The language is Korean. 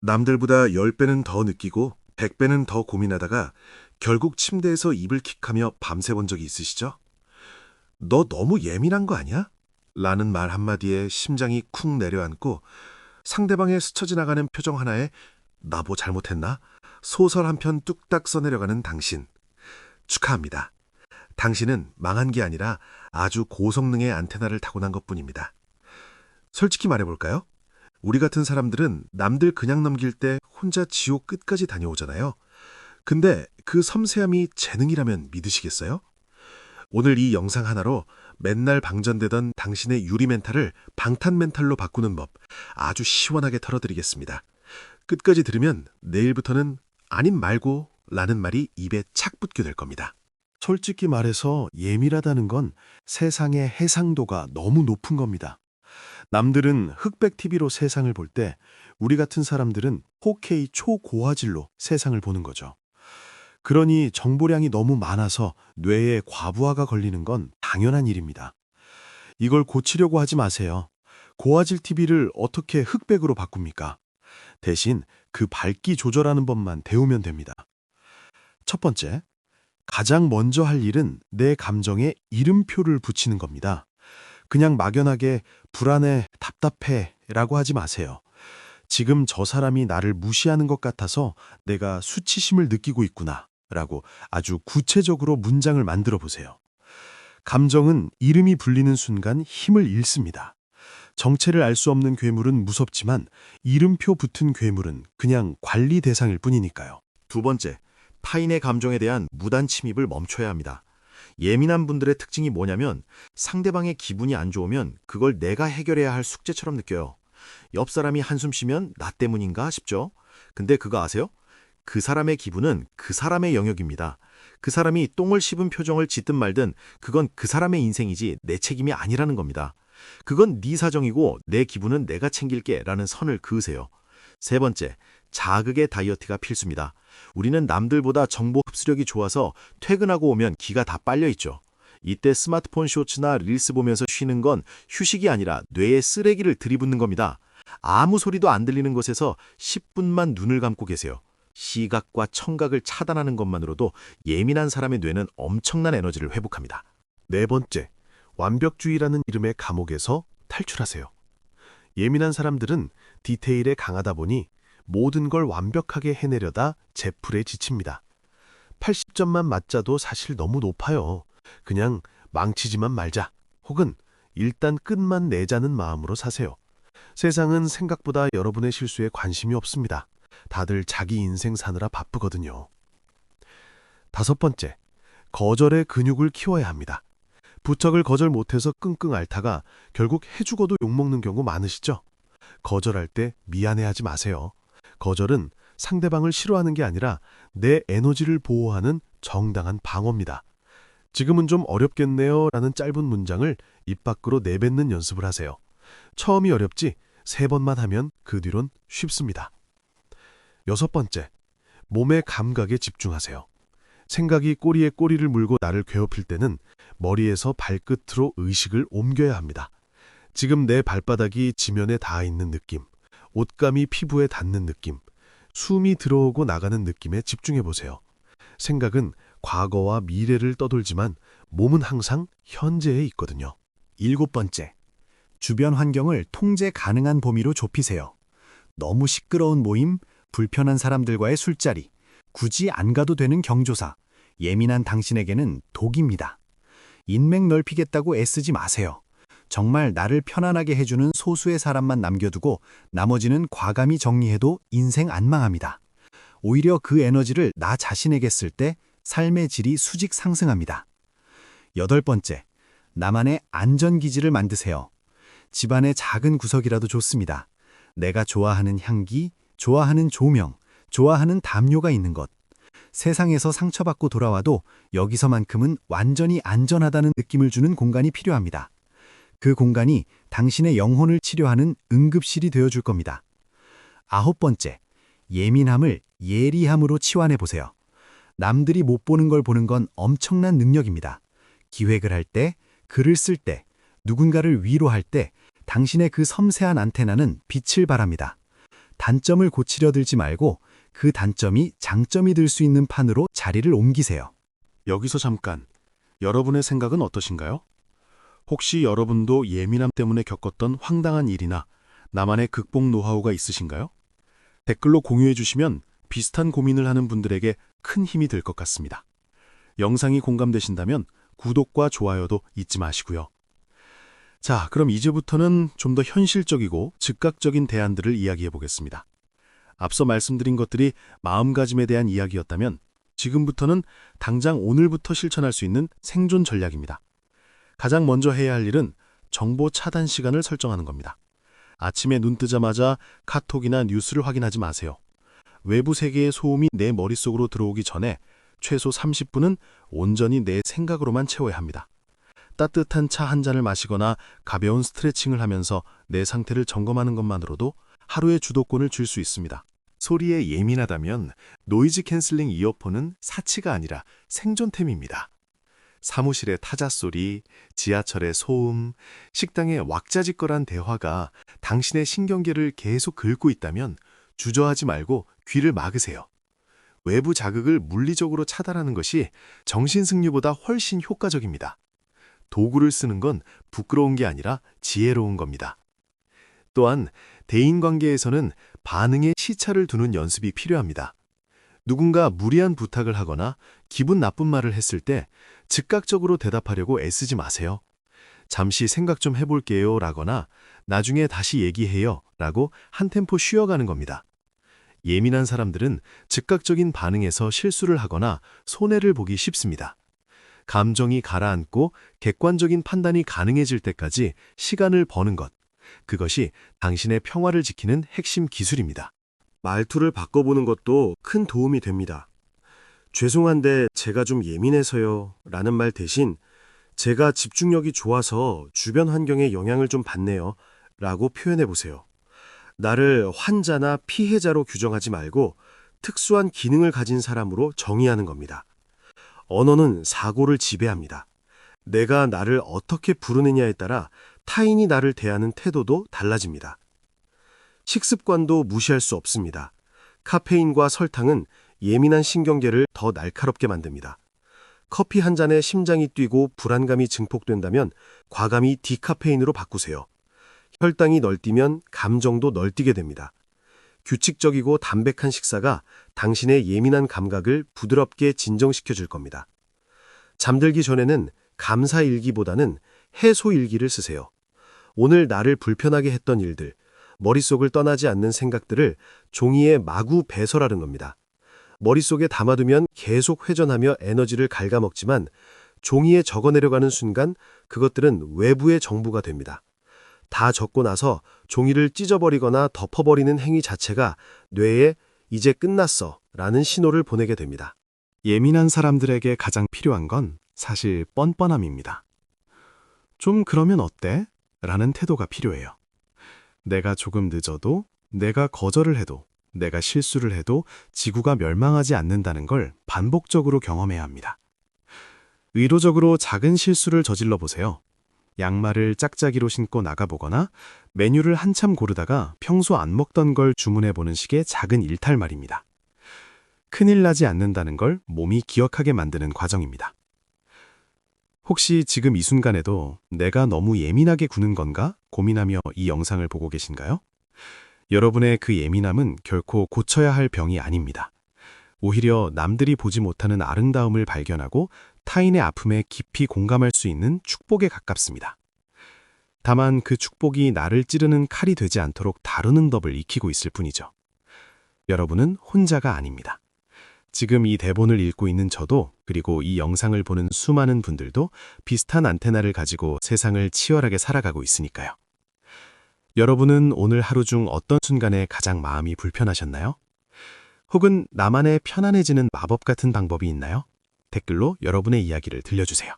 남들보다 10배는 더 느끼고 100배는 더 고민하다가 결국 침대에서 이불 킥하며 밤새 본 적이 있으시죠? 너 너무 예민한 거 아니야? 라는 말 한마디에 심장이 쿵 내려앉고 상대방의 스쳐 지나가는 표정 하나에 나 뭐 잘못했나? 소설 한 편 뚝딱 써내려가는 당신. 축하합니다. 당신은 망한 게 아니라 아주 고성능의 안테나를 타고난 것뿐입니다. 솔직히 말해볼까요? 우리 같은 사람들은 남들 그냥 넘길 때 혼자 지옥 끝까지 다녀오잖아요. 근데 그 섬세함이 재능이라면 믿으시겠어요? 오늘 이 영상 하나로 맨날 방전되던 당신의 유리 멘탈을 방탄 멘탈로 바꾸는 법 아주 시원하게 털어드리겠습니다. 끝까지 들으면 내일부터는 아님 말고 라는 말이 입에 착 붙게 될 겁니다. 솔직히 말해서 예민하다는 건 세상의 해상도가 너무 높은 겁니다. 남들은 흑백 TV로 세상을 볼 때 우리 같은 사람들은 4K 초고화질로 세상을 보는 거죠. 그러니 정보량이 너무 많아서 뇌에 과부하가 걸리는 건 당연한 일입니다. 이걸 고치려고 하지 마세요. 고화질 TV를 어떻게 흑백으로 바꿉니까? 대신 그 밝기 조절하는 법만 배우면 됩니다. 첫 번째, 가장 먼저 할 일은 내 감정에 이름표를 붙이는 겁니다. 그냥 막연하게 불안해, 답답해 라고 하지 마세요. 지금 저 사람이 나를 무시하는 것 같아서 내가 수치심을 느끼고 있구나 라고 아주 구체적으로 문장을 만들어 보세요. 감정은 이름이 불리는 순간 힘을 잃습니다. 정체를 알 수 없는 괴물은 무섭지만 이름표 붙은 괴물은 그냥 관리 대상일 뿐이니까요. 두 번째, 타인의 감정에 대한 무단 침입을 멈춰야 합니다. 예민한 분들의 특징이 뭐냐면 상대방의 기분이 안 좋으면 그걸 내가 해결해야 할 숙제처럼 느껴요. 옆 사람이 한숨 쉬면 나 때문인가 싶죠? 근데 그거 아세요? 그 사람의 기분은 그 사람의 영역입니다. 그 사람이 똥을 씹은 표정을 짓든 말든 그건 그 사람의 인생이지 내 책임이 아니라는 겁니다. 그건 네 사정이고 내 기분은 내가 챙길게 라는 선을 그으세요. 세 번째, 자극의 다이어트가 필수입니다. 우리는 남들보다 정보 흡수력이 좋아서 퇴근하고 오면 기가 다 빨려있죠. 이때 스마트폰 쇼츠나 릴스 보면서 쉬는 건 휴식이 아니라 뇌에 쓰레기를 들이붓는 겁니다. 아무 소리도 안 들리는 곳에서 10분만 눈을 감고 계세요. 시각과 청각을 차단하는 것만으로도 예민한 사람의 뇌는 엄청난 에너지를 회복합니다. 네 번째, 완벽주의라는 이름의 감옥에서 탈출하세요. 예민한 사람들은 디테일에 강하다 보니 모든 걸 완벽하게 해내려다 제풀에 지칩니다. 80점만 맞자도 사실 너무 높아요. 그냥 망치지만 말자, 혹은 일단 끝만 내자는 마음으로 사세요. 세상은 생각보다 여러분의 실수에 관심이 없습니다. 다들 자기 인생 사느라 바쁘거든요. 다섯 번째, 거절의 근육을 키워야 합니다. 부쩍을 거절 못해서 끙끙 앓다가 결국 해주고도 욕먹는 경우 많으시죠? 거절할 때 미안해하지 마세요. 거절은 상대방을 싫어하는 게 아니라 내 에너지를 보호하는 정당한 방어입니다. 지금은 좀 어렵겠네요 라는 짧은 문장을 입 밖으로 내뱉는 연습을 하세요. 처음이 어렵지 3번만 하면 그 뒤론 쉽습니다. 여섯 번째, 몸의 감각에 집중하세요. 생각이 꼬리에 꼬리를 물고 나를 괴롭힐 때는 머리에서 발끝으로 의식을 옮겨야 합니다. 지금 내 발바닥이 지면에 닿아 있는 느낌, 옷감이 피부에 닿는 느낌, 숨이 들어오고 나가는 느낌에 집중해 보세요. 생각은 과거와 미래를 떠돌지만 몸은 항상 현재에 있거든요. 일곱 번째, 주변 환경을 통제 가능한 범위로 좁히세요. 너무 시끄러운 모임, 불편한 사람들과의 술자리, 굳이 안 가도 되는 경조사, 예민한 당신에게는 독입니다. 인맥 넓히겠다고 애쓰지 마세요. 정말 나를 편안하게 해주는 소수의 사람만 남겨두고 나머지는 과감히 정리해도 인생 안 망합니다. 오히려 그 에너지를 나 자신에게 쓸 때 삶의 질이 수직 상승합니다. 여덟 번째, 나만의 안전기지를 만드세요. 집안의 작은 구석이라도 좋습니다. 내가 좋아하는 향기, 좋아하는 조명, 좋아하는 담요가 있는 것. 세상에서 상처받고 돌아와도 여기서만큼은 완전히 안전하다는 느낌을 주는 공간이 필요합니다. 그 공간이 당신의 영혼을 치료하는 응급실이 되어줄 겁니다. 아홉 번째, 예민함을 예리함으로 치환해 보세요. 남들이 못 보는 걸 보는 건 엄청난 능력입니다. 기획을 할 때, 글을 쓸 때, 누군가를 위로할 때 당신의 그 섬세한 안테나는 빛을 발합니다. 단점을 고치려 들지 말고 그 단점이 장점이 될 수 있는 판으로 자리를 옮기세요. 여기서 잠깐, 여러분의 생각은 어떠신가요? 혹시 여러분도 예민함 때문에 겪었던 황당한 일이나 나만의 극복 노하우가 있으신가요? 댓글로 공유해 주시면 비슷한 고민을 하는 분들에게 큰 힘이 될 것 같습니다. 영상이 공감되신다면 구독과 좋아요도 잊지 마시고요. 자, 그럼 이제부터는 좀 더 현실적이고 즉각적인 대안들을 이야기해 보겠습니다. 앞서 말씀드린 것들이 마음가짐에 대한 이야기였다면 지금부터는 당장 오늘부터 실천할 수 있는 생존 전략입니다. 가장 먼저 해야 할 일은 정보 차단 시간을 설정하는 겁니다. 아침에 눈 뜨자마자 카톡이나 뉴스를 확인하지 마세요. 외부 세계의 소음이 내 머릿속으로 들어오기 전에 최소 30분은 온전히 내 생각으로만 채워야 합니다. 따뜻한 차 한 잔을 마시거나 가벼운 스트레칭을 하면서 내 상태를 점검하는 것만으로도 하루의 주도권을 줄 수 있습니다. 소리에 예민하다면 노이즈 캔슬링 이어폰은 사치가 아니라 생존템입니다. 사무실의 타자 소리, 지하철의 소음, 식당의 왁자지껄한 대화가 당신의 신경계를 계속 긁고 있다면 주저하지 말고 귀를 막으세요. 외부 자극을 물리적으로 차단하는 것이 정신승리보다 훨씬 효과적입니다. 도구를 쓰는 건 부끄러운 게 아니라 지혜로운 겁니다. 또한 대인관계에서는 반응에 시차를 두는 연습이 필요합니다. 누군가 무리한 부탁을 하거나 기분 나쁜 말을 했을 때 즉각적으로 대답하려고 애쓰지 마세요. 잠시 생각 좀 해볼게요 라거나 나중에 다시 얘기해요 라고 한 템포 쉬어가는 겁니다. 예민한 사람들은 즉각적인 반응에서 실수를 하거나 손해를 보기 쉽습니다. 감정이 가라앉고 객관적인 판단이 가능해질 때까지 시간을 버는 것, 그것이 당신의 평화를 지키는 핵심 기술입니다. 말투를 바꿔보는 것도 큰 도움이 됩니다. 죄송한데 제가 좀 예민해서요 라는 말 대신 제가 집중력이 좋아서 주변 환경에 영향을 좀 받네요 라고 표현해 보세요. 나를 환자나 피해자로 규정하지 말고 특수한 기능을 가진 사람으로 정의하는 겁니다. 언어는 사고를 지배합니다. 내가 나를 어떻게 부르느냐에 따라 타인이 나를 대하는 태도도 달라집니다. 식습관도 무시할 수 없습니다. 카페인과 설탕은 예민한 신경계를 더 날카롭게 만듭니다. 커피 한 잔에 심장이 뛰고 불안감이 증폭된다면 과감히 디카페인으로 바꾸세요. 혈당이 널뛰면 감정도 널뛰게 됩니다. 규칙적이고 담백한 식사가 당신의 예민한 감각을 부드럽게 진정시켜 줄 겁니다. 잠들기 전에는 감사일기보다는 해소일기를 쓰세요. 오늘 나를 불편하게 했던 일들, 머릿속을 떠나지 않는 생각들을 종이에 마구 배설하는 겁니다. 머릿속에 담아두면 계속 회전하며 에너지를 갉아먹지만 종이에 적어내려가는 순간 그것들은 외부의 정보가 됩니다. 다 적고 나서 종이를 찢어버리거나 덮어버리는 행위 자체가 뇌에 이제 끝났어 라는 신호를 보내게 됩니다. 예민한 사람들에게 가장 필요한 건 사실 뻔뻔함입니다. 좀 그러면 어때? 라는 태도가 필요해요. 내가 조금 늦어도, 내가 거절을 해도, 내가 실수를 해도 지구가 멸망하지 않는다는 걸 반복적으로 경험해야 합니다. 의도적으로 작은 실수를 저질러 보세요. 양말을 짝짝이로 신고 나가보거나 메뉴를 한참 고르다가 평소 안 먹던 걸 주문해보는 식의 작은 일탈 말입니다. 큰일 나지 않는다는 걸 몸이 기억하게 만드는 과정입니다. 혹시 지금 이 순간에도 내가 너무 예민하게 구는 건가 고민하며 이 영상을 보고 계신가요? 여러분의 그 예민함은 결코 고쳐야 할 병이 아닙니다. 오히려 남들이 보지 못하는 아름다움을 발견하고 타인의 아픔에 깊이 공감할 수 있는 축복에 가깝습니다. 다만 그 축복이 나를 찌르는 칼이 되지 않도록 다루는 법을 익히고 있을 뿐이죠. 여러분은 혼자가 아닙니다. 지금 이 대본을 읽고 있는 저도 그리고 이 영상을 보는 수많은 분들도 비슷한 안테나를 가지고 세상을 치열하게 살아가고 있으니까요. 여러분은 오늘 하루 중 어떤 순간에 가장 마음이 불편하셨나요? 혹은 나만의 편안해지는 마법 같은 방법이 있나요? 댓글로 여러분의 이야기를 들려주세요.